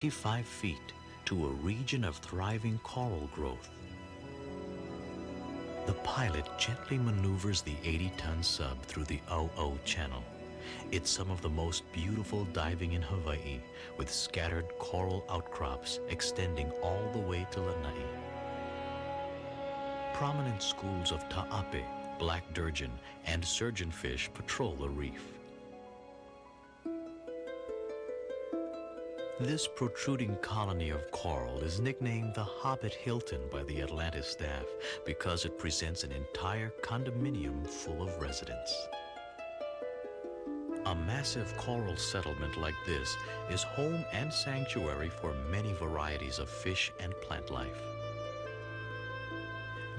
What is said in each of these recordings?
25 feet to a region of thriving coral growth. The pilot gently maneuvers the 80-ton sub through the OO channel. It's some of the most beautiful diving in Hawaii, with scattered coral outcrops extending all the way to Lanai. Prominent schools of ta'ape, black dudgeon, and surgeonfish patrol the reef. This protruding colony of coral is nicknamed the Hobbit Hilton by the Atlantis staff because it presents an entire condominium full of residents. A massive coral settlement like this is home and sanctuary for many varieties of fish and plant life.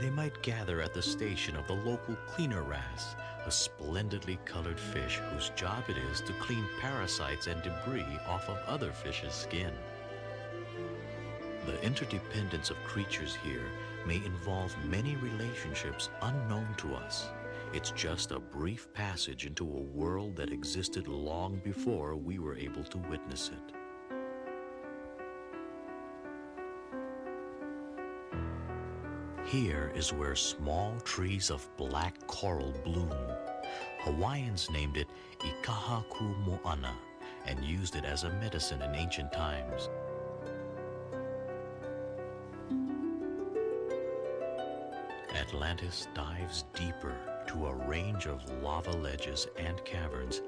They might gather at the station of the local cleaner wrasse, a splendidly colored fish whose job it is to clean parasites and debris off of other fish's skin. The interdependence of creatures here may involve many relationships unknown to us. It's just a brief passage into a world that existed long before we were able to witness it. Here is where small trees of black coral bloom. Hawaiians named it Ikahaku Moana and used it as a medicine in ancient times. Atlantis dives deeper to a range of lava ledges and caverns.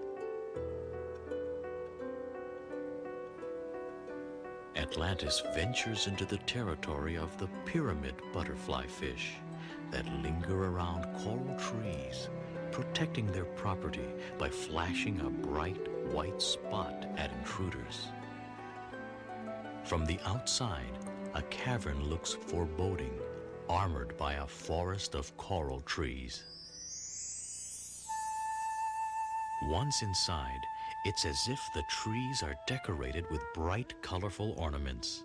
Atlantis ventures into the territory of the pyramid butterfly fish that linger around coral trees, protecting their property by flashing a bright white spot at intruders. From the outside, a cavern looks foreboding, armored by a forest of coral trees. Once inside, it's as if the trees are decorated with bright, colorful ornaments.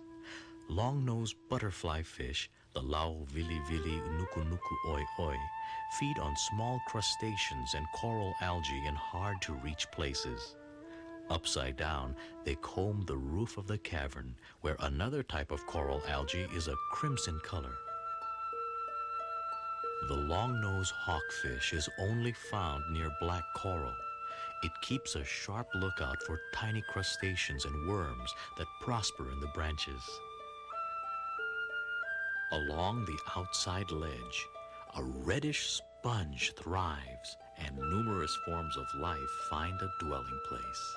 Long-nosed butterfly fish, the lau vili vili nuku nuku oi oi, feed on small crustaceans and coral algae in hard-to-reach places. Upside down, they comb the roof of the cavern, where another type of coral algae is a crimson color. The long-nosed hawkfish is only found near black coral. It keeps a sharp lookout for tiny crustaceans and worms that prosper in the branches. Along the outside ledge, a reddish sponge thrives, and numerous forms of life find a dwelling place.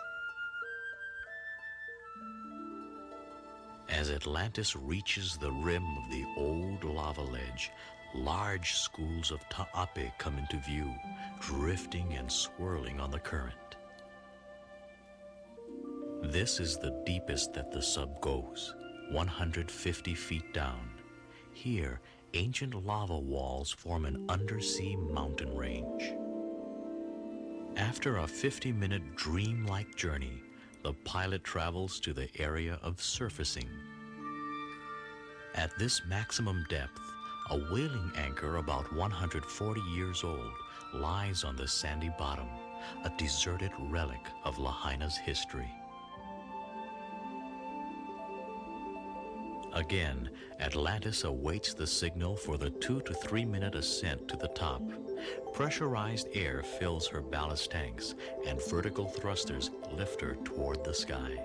As Atlantis reaches the rim of the old lava ledge, large schools of ta'ape come into view, drifting and swirling on the current. This is the deepest that the sub goes, 150 feet down. Here, ancient lava walls form an undersea mountain range. After a 50-minute dream-like journey, the pilot travels to the area of surfacing. At this maximum depth, a whaling anchor about 140 years old lies on the sandy bottom, a deserted relic of Lahaina's history. Again, Atlantis awaits the signal for the 2 to 3 minute ascent to the top. Pressurized air fills her ballast tanks, and vertical thrusters lift her toward the sky.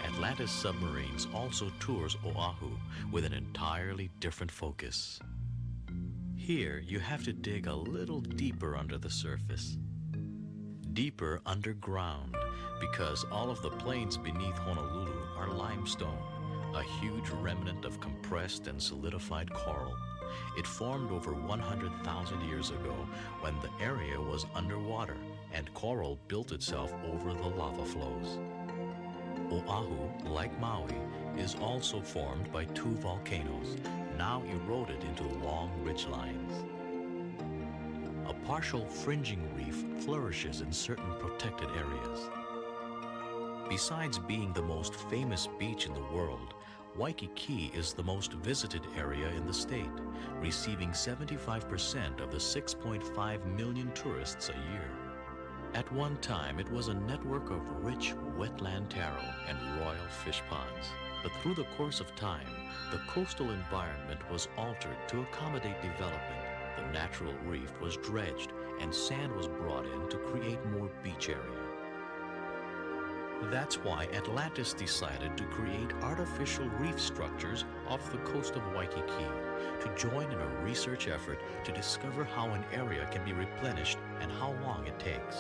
Atlantis Submarines also tours Oahu with an entirely different focus. Here, you have to dig a little deeper under the surface. Deeper underground, because all of the plains beneath Honolulu are limestone, a huge remnant of compressed and solidified coral. It formed over 100,000 years ago when the area was underwater and coral built itself over the lava flows. Oahu, like Maui, is also formed by 2 volcanoes, now eroded into long ridgelines. A partial fringing reef flourishes in certain protected areas. Besides being the most famous beach in the world, Waikiki is the most visited area in the state, receiving 75% of the 6.5 million tourists a year. At one time, it was a network of rich wetland taro and royal fish ponds. But through the course of time, the coastal environment was altered to accommodate development. The natural reef was dredged and sand was brought in to create more beach area. That's why Atlantis decided to create artificial reef structures off the coast of Waikiki to join in a research effort to discover how an area can be replenished and how long it takes.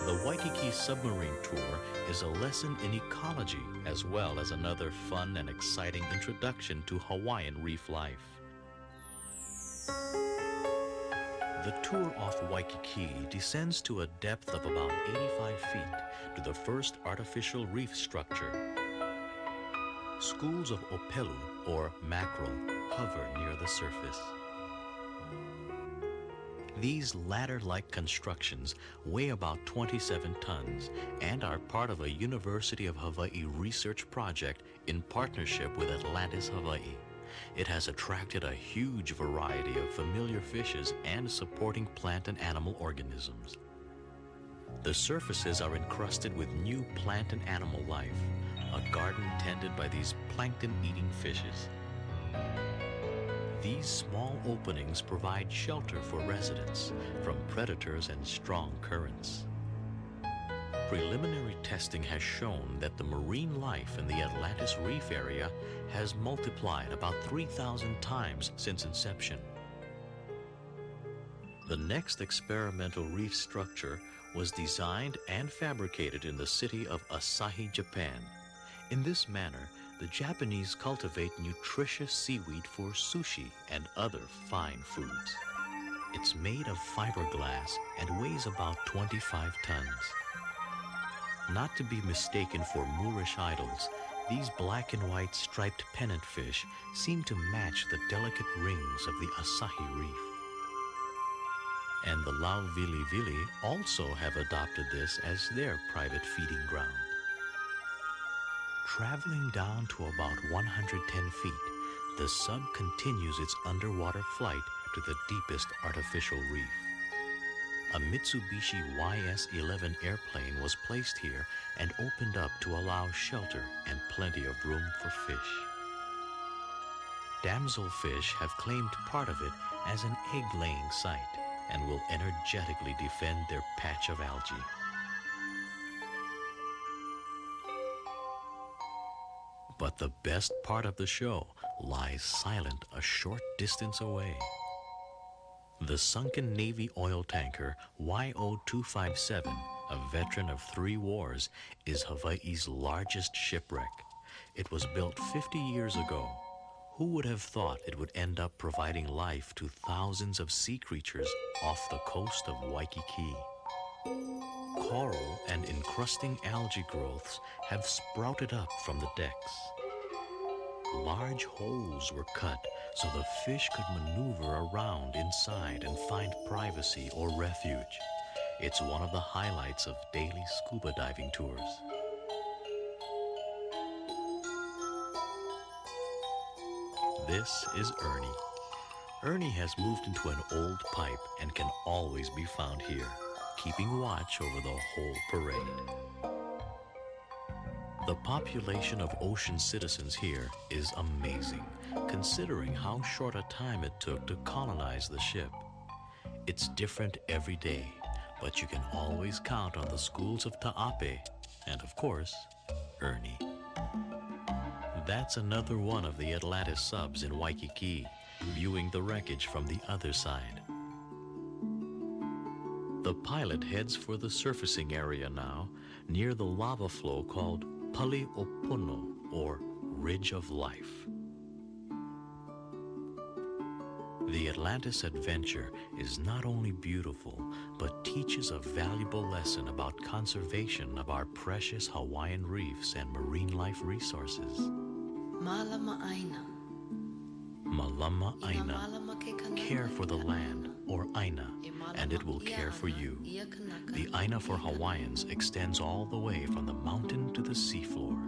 The Waikiki Submarine Tour is a lesson in ecology as well as another fun and exciting introduction to Hawaiian reef life. The tour off Waikiki descends to a depth of about 85 feet to the first artificial reef structure. Schools of opelu, or mackerel, hover near the surface. These ladder-like constructions weigh about 27 tons and are part of a University of Hawaii research project in partnership with Atlantis, Hawaii. It has attracted a huge variety of familiar fishes and supporting plant and animal organisms. The surfaces are encrusted with new plant and animal life, a garden tended by these plankton-eating fishes. These small openings provide shelter for residents from predators and strong currents. Preliminary testing has shown that the marine life in the Atlantis Reef area has multiplied about 3,000 times since inception. The next experimental reef structure was designed and fabricated in the city of Asahi, Japan. In this manner, the Japanese cultivate nutritious seaweed for sushi and other fine foods. It's made of fiberglass and weighs about 25 tons. Not to be mistaken for Moorish idols, these black and white striped pennant fish seem to match the delicate rings of the Asahi Reef. And the Lauvilivili also have adopted this as their private feeding ground. Traveling down to about 110 feet, the sub continues its underwater flight to the deepest artificial reef. A Mitsubishi YS-11 airplane was placed here and opened up to allow shelter and plenty of room for fish. Damselfish have claimed part of it as an egg-laying site and will energetically defend their patch of algae. But the best part of the show lies silent a short distance away. The sunken Navy oil tanker YO-257, a veteran of 3 wars, is Hawaii's largest shipwreck. It was built 50 years ago. Who would have thought it would end up providing life to thousands of sea creatures off the coast of Waikiki? Coral and encrusting algae growths have sprouted up from the decks. Large holes were cut so the fish could maneuver around inside and find privacy or refuge. It's one of the highlights of daily scuba diving tours. This is Ernie. Ernie has moved into an old pipe and can always be found here, keeping watch over the whole parade. The population of ocean citizens here is amazing, considering how short a time it took to colonize the ship. It's different every day, but you can always count on the schools of Ta'ape and, of course, Ernie. That's another one of the Atlantis subs in Waikiki, viewing the wreckage from the other side. The pilot heads for the surfacing area now, near the lava flow called Pali'opono, or Ridge of Life. The Atlantis adventure is not only beautiful, but teaches a valuable lesson about conservation of our precious Hawaiian reefs and marine life resources. Malama'aina. Malama Aina. Care for the land, or Aina, and it will care for you. The Aina for Hawaiians extends all the way from the mountain to the seafloor.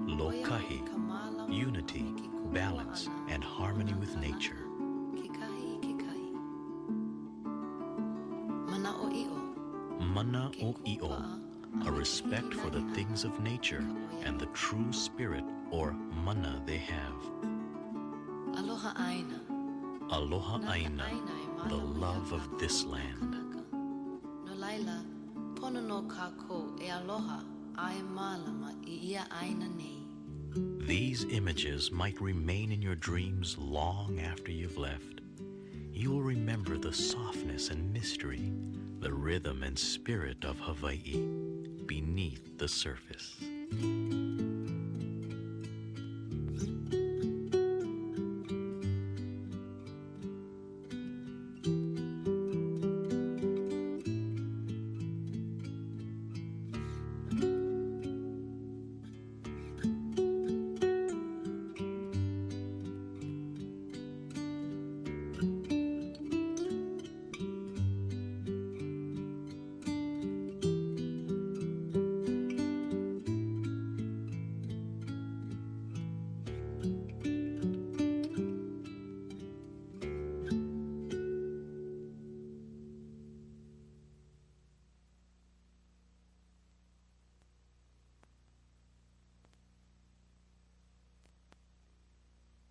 Lokahi, unity, balance, and harmony with nature. Mana o i'o, a respect for the things of nature and the true spirit or mana they have. Aloha Aina. Aloha Aina, the love of this land. No laila, pono no kako e aloha ai malama I ia Aina nei. These images might remain in your dreams long after you've left. You will remember the softness and mystery, the rhythm and spirit of Hawaii beneath the surface.